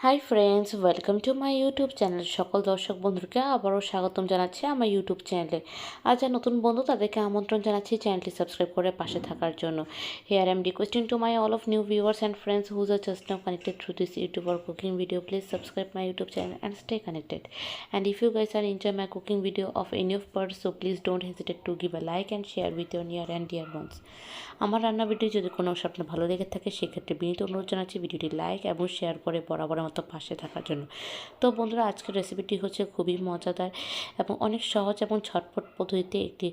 Hi friends, welcome to my YouTube channel. সকল দর্শক বন্ধুকে আবারও স্বাগতম জানাচ্ছি আমার ইউটিউব চ্যানেলে। আর যারা নতুন বন্ধু তাদেরকে আমন্ত্রণ জানাচ্ছি চ্যানেলটি সাবস্ক্রাইব করে পাশে থাকার জন্য। Here I am requesting to my all of new viewers and friends whose are just now connected through this YouTube or cooking video. Please subscribe my YouTube channel and stay connected. And if you guys are enjoy my cooking video of any of parts, so please don't hesitate to give a like and share with your near and dear ones. আমার রান্না video যদি কোনো অংশ আপনার ভালো লেগে থাকে সেক্ষেত্রে বিনীত অনুরোধ জানাচ্ছি ভিডিওটি লাইক এবং শেয়ার করে বরাবরের মতো পাশে থাকার জন্য। তো বন্ধুরা, আজকের রেসিপিটি হচ্ছে খুবই মজাদার এবং অনেক সহজ এবং ঝটপট পদ্ধতিতে একটি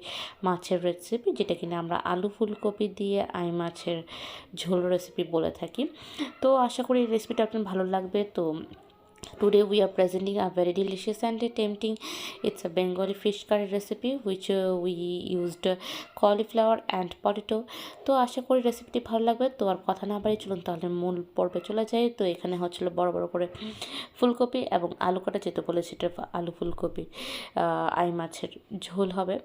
মাছের রেসিপি, যেটা কিনা আমরা আলু ফুলকপি দিয়ে আই মাছের ঝোল রেসিপি বলে থাকি। তো আশা করি এই রেসিপিটা আপনার ভালো লাগবে। তো today we are presenting a very delicious and tempting. It's a Bengali fish curry recipe which we used cauliflower and potato. তো আশা করি রেসিপিটি ভালো লাগবে। তো আর কথা না বাড়িয়ে চলুন তাহলে মূল পর্বে চলে যাই। তো এখানে হচ্ছিল বড় বড় করে ফুলকপি এবং আলু কাটা, যেতে বলে সেটা আলু ফুলকপি আই মাছের ঝোল হবে।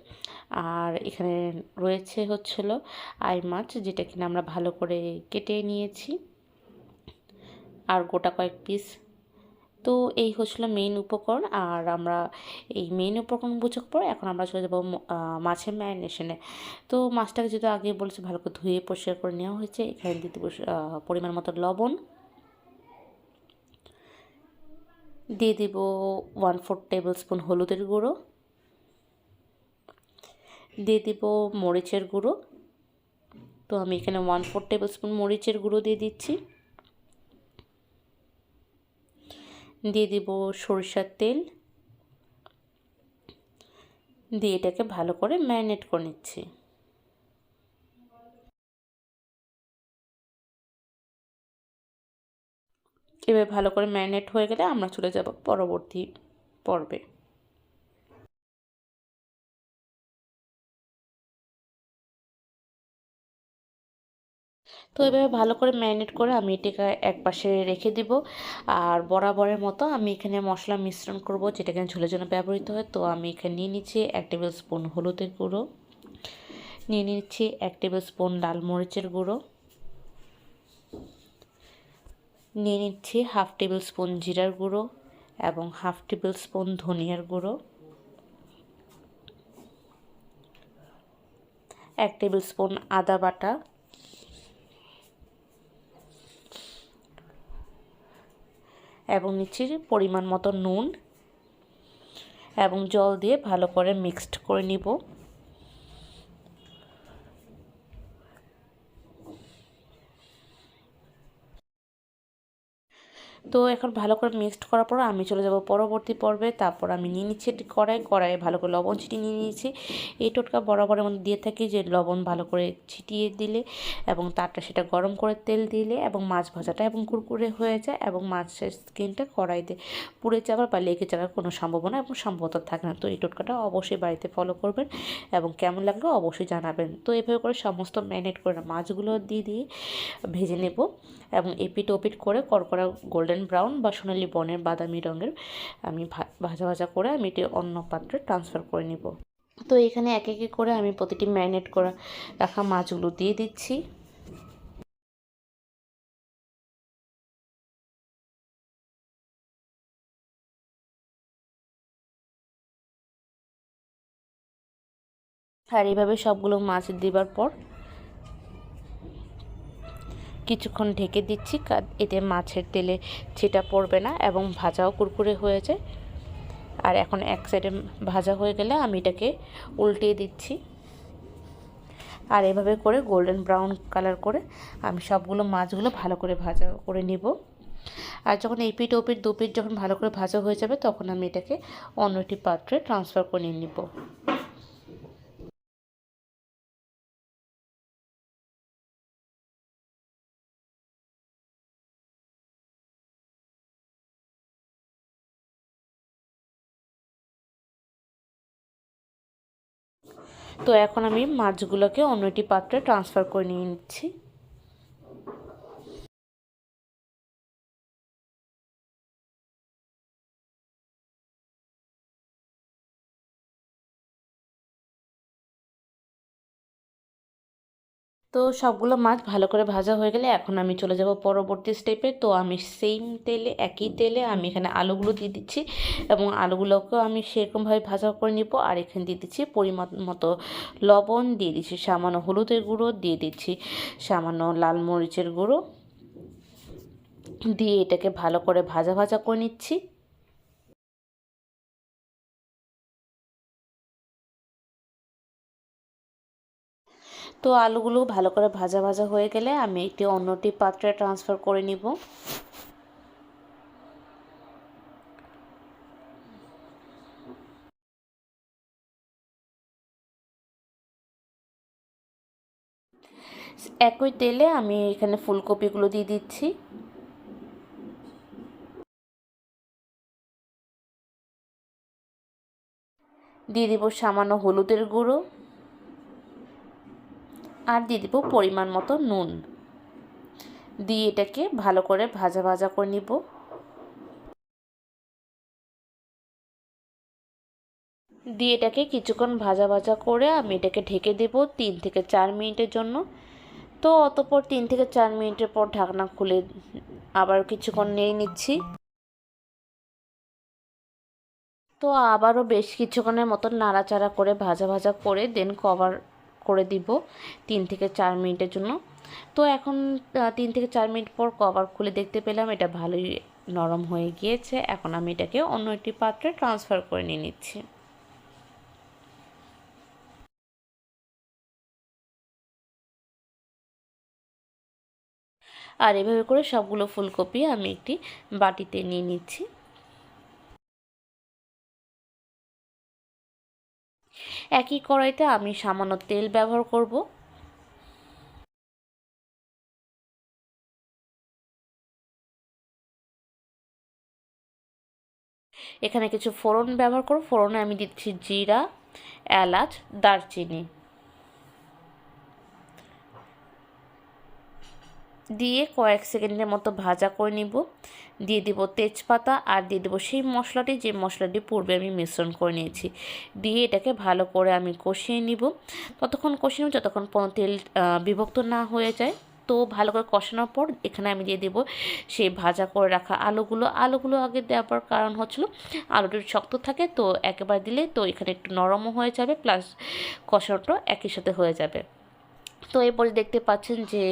আর এখানে রয়েছে হচ্ছিল আই মাছ, যেটা কিনা আমরা ভালো করে কেটে নিয়েছি, আর গোটা কয়েক পিস। তো এই হচ্ছিল মেইন উপকরণ। আর আমরা এই মেইন উপকরণ বোঝার পর এখন আমরা চলে যাবো মাছের ম্যারিনেশনে। তো মাছটাকে যেহেতু আগে বলেছি ভালো করে ধুয়ে পরিষ্কার করে নেওয়া হয়েছে, এখানে দিতে পরিমাণ মতো লবণ দিয়ে দিব, 1/4 টেবিল স্পুন হলুদের গুঁড়ো দিয়ে দিব, মরিচের গুঁড়ো। তো আমি এখানে 1/4 টেবিল স্পুন মরিচের গুঁড়ো দিয়ে দিচ্ছি, দিয়ে দিব সরিষার তেল, দিয়ে এটাকে ভালো করে ম্যারিনেট করে নিচ্ছি। এভাবে ভালো করে ম্যারিনেট হয়ে গেলে আমরা চলে যাব পরবর্তী পর্বে। তো এভাবে ভালো করে ম্যারিনেট করে আমি এটাকে এক পাশে রেখে দিব। আর বরাবরের মতো আমি এখানে মশলা মিশ্রণ করব, যেটা এখানে ঝোলের জন্য ব্যবহৃত হয়। তো আমি এখানে নিয়ে নিচ্ছি 1 টেবিল স্পুন হলুদের গুঁড়ো, নিয়ে নিচ্ছি 1 টেবিল স্পুন লাল মরিচের গুঁড়ো, নিয়ে নিচ্ছি 1/2 টেবিল স্পুন জিরার গুঁড়ো এবং 1/2 টেবিল স্পুন ধনিয়ার গুঁড়ো, 1 টেবিল স্পুন আদা বাটা এবং নিচ্ছি পরিমাণ মতো নুন এবং জল দিয়ে ভালো করে মিক্সড করে নিব। তো এখন ভালো করে মিক্সড করার পর আমি চলে যাব পরবর্তী পর্বে। তারপর আমি নিয়ে নিচ্ছি একটি কড়াইয়ে ভালো করে লবণ ছিটিয়ে নিয়ে নিয়েছি। এই টোটকা বরাবরের মধ্যে দিয়ে থাকি যে লবণ ভালো করে ছিটিয়ে দিলে এবং তারটা সেটা গরম করে তেল দিলে এবং মাছ ভাজাটা এবং কুরকুরে হয়ে যায় এবং মাছের স্কিনটা কড়াইতে পুড়ে যাওয়ার বা লেগে যাওয়ার কোনো সম্ভাবনা এবং সম্ভবতা থাকে না। তো এই টোটকাটা অবশ্যই বাড়িতে ফলো করবেন এবং কেমন লাগলো অবশ্যই জানাবেন। তো এভাবে করে সমস্ত ম্যারিনেট করে মাছগুলো দিয়ে ভেজে নেব এবং এপিট ওপিট করে কড়কড়া গোল্ডেন ব্রাউন বা সোনালি বর্ণের বাদামি রঙের আমি ভাজা ভাজা করে আমি এটি অন্য পাত্রে ট্রান্সফার করে নিব। তো এখানে এক এক করে আমি প্রতিটি ম্যারিনেট করা রাখা মাছগুলো দিয়ে দিচ্ছি। আর এইভাবে সবগুলো মাছ দেবার পর কিছুক্ষণ ঢেকে দিচ্ছি, এতে মাছের তেলে ছিটা পড়বে না এবং ভাজাও কুরকুরে হয়ে যায়। আর এখন এক সাইডে ভাজা হয়ে গেলে আমি এটাকে উল্টিয়ে দিচ্ছি। আর এভাবে করে গোল্ডেন ব্রাউন কালার করে আমি সবগুলো মাছগুলো ভালো করে ভাজা করে নিব। আর যখন এই পিঠ ও পিঠ দু পিঠ যখন ভালো করে ভাজা হয়ে যাবে তখন আমি এটাকে অন্য একটি পাত্রে ট্রান্সফার করে নিয়ে নিব। তো এখন আমি মাছগুলোকে অন্য একটি পাত্রে ট্রান্সফার করে নিয়ে নিচ্ছি। তো তো সবগুলো মাছ ভালো করে ভাজা হয়ে গেলে এখন আমি চলে যাব পরবর্তী স্টেপে। তো আমি সেম তেলে, একই তেলে আমি এখানে আলুগুলো দিয়ে দিচ্ছি এবং আলুগুলোকেও আমি সেরকমভাবে ভাজা করে নিব। আর এখানে দিয়ে দিচ্ছি পরিমাণ মতো লবণ, দিয়ে দিচ্ছি সামান্য হলুদের গুঁড়ো, দিয়ে দিচ্ছি সামান্য লাল মরিচের গুঁড়ো, দিয়ে এটাকে ভালো করে ভাজা ভাজা করে নিচ্ছি। তো আলুগুলো ভালো করে ভাজা ভাজা হয়ে গেলে আমি একটি অন্যটি পাত্রে ট্রান্সফার করে নিব। একই তেলে আমি এখানে ফুলকপিগুলো দিয়ে দিচ্ছি। দিয়ে দিব সামান্য হলুদের গুঁড়ো, আর দিয়ে দিব পরিমাণ মতো নুন, দিয়ে এটাকে ভালো করে ভাজা ভাজা করে নিব। দিয়ে এটাকে কিছুক্ষণ ভাজা ভাজা করে আমি এটাকে ঢেকে দেব 3 থেকে 4 মিনিটের জন্য। তো অতঃপর 3 থেকে 4 মিনিটের পর ঢাকনা খুলে আবার কিছুক্ষণ নেড়ে নিচ্ছি। তো আবারও বেশ কিছুক্ষণের মতন নাড়াচাড়া করে ভাজা ভাজা করে দেন কভার করে দিব 3 থেকে 4 মিনিটের জন্য। তো এখন 3 থেকে 4 মিনিট পর কভার খুলে দেখতে পেলাম এটা ভালোই নরম হয়ে গিয়েছে। এখন আমি এটাকে অন্য একটি পাত্রে ট্রান্সফার করে নিয়ে নিচ্ছি। আর এভাবে করে সবগুলো ফুলকপি আমি একটি বাটিতে নিয়ে নিচ্ছি। একই কড়াইতে আমি সামান্য তেল ব্যবহার করব। এখানে কিছু ফোড়ন ব্যবহার করব। ফোড়নে আমি দিচ্ছি জিরা, এলাচ, দারচিনি, দিয়ে কয়েক সেকেন্ডের মতো ভাজা করে নিব। দিয়ে দিব তেজপাতা, আর দিয়ে দেবো সেই মশলাটি যে মশলাটি পূর্বে আমি মিশ্রণ করে নিয়েছি। দিয়ে এটাকে ভালো করে আমি কষিয়ে নিব। ততক্ষণ কষিয়ে নেব যতক্ষণ পর্যন্ত তেল বিভক্ত না হয়ে যায়। তো ভালো করে কষানোর পর এখানে আমি দিয়ে দেবো সেই ভাজা করে রাখা আলুগুলো আগে দেওয়ার কারণ হচ্ছিল আলুটা শক্ত থাকে, তো একেবারে দিলে তো এখানে একটু নরমও হয়ে যাবে, প্লাস কষানোটা একই সাথে হয়ে যাবে। তো এরপরে দেখতে পাচ্ছেন যে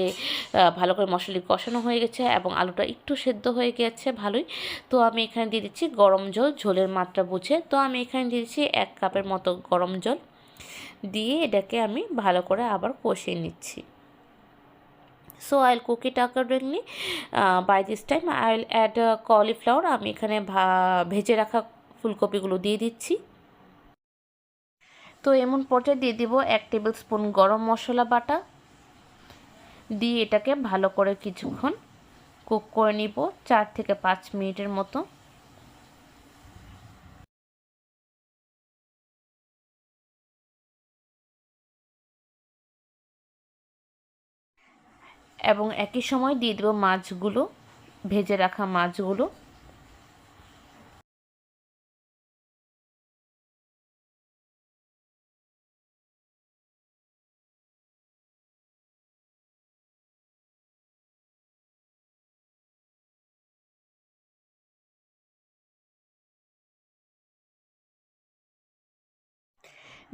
ভালো করে মশলাটি কষানো হয়ে গেছে এবং আলুটা একটু সেদ্ধ হয়ে গেছে ভালোই। তো আমি এখানে দিয়ে দিচ্ছি গরম জল, ঝোলের মাত্রা বুঝে। তো আমি এখানে দিয়ে দিচ্ছি 1 কাপের মতো গরম জল, দিয়ে এটাকে আমি ভালো করে আবার কষিয়ে নিচ্ছি। So I will cook it accordingly. By this time I will add cauliflower. আমি এখানে ভেজে রাখা ফুলকপিগুলো দিয়ে দিচ্ছি। তো এমন পর্যায়ে দিয়ে দিব 1 টেবিল স্পুন গরম মশলা বাটা, দিয়ে এটাকে ভালো করে কিছুক্ষণ কুক করে নিব 4 থেকে 5 মিনিটের মতো। এবং একই সময় দিয়ে দেব মাছগুলো, ভেজে রাখা মাছগুলো।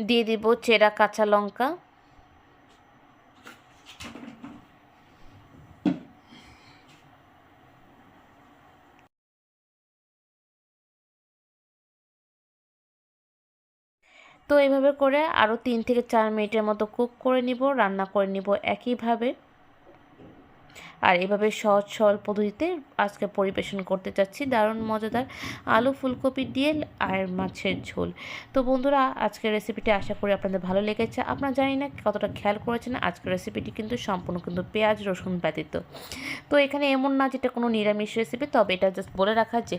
দিয়ে দিব চেরা কাঁচা লঙ্কা, তো এইভাবে করে আরও 3 থেকে 4 মিনিটের মতো কুক করে নিব, রান্না করে নিব একইভাবে। আর এভাবে সহজ সরল পদ্ধতিতে আজকে পরিবেশন করতে চাচ্ছি দারুণ মজাদার আলু ফুলকপি দিয়ে আর মাছের ঝোল। তো বন্ধুরা, আজকের রেসিপিটি আশা করি আপনাদের ভালো লেগেছে। আপনারা জানি না কতটা খেয়াল করেছেন, আজকের রেসিপিটি কিন্তু সম্পূর্ণ কিন্তু পেঁয়াজ রসুন ব্যতীত। তো এখানে এমন না যেটা কোনো নিরামিষ রেসিপি, তবে এটা জাস্ট বলে রাখা যে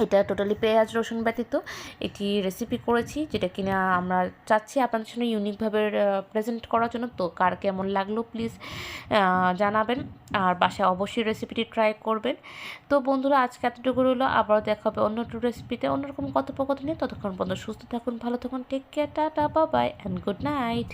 এটা টোটালি পেঁয়াজ রসুন ব্যতীত একটি রেসিপি করেছি, যেটা কিনা আমরা চাচ্ছি আপনাদের সামনে ইউনিকভাবে প্রেজেন্ট করার জন্য। তো কার কেমন লাগলো প্লিজ জানাবেন, আর বাসায় অবশ্যই রেসিপিটি ট্রাই করবেন। তো বন্ধুরা, আজকে এতটুকু রইলো, আবারও দেখা হবে অন্য একটু রেসিপিতে অন্যরকম কথোপকথন নিয়ে। ততক্ষণ পর্যন্ত সুস্থ থাকুন, ভালো থাকুন, take care, tata, bye bye and good night.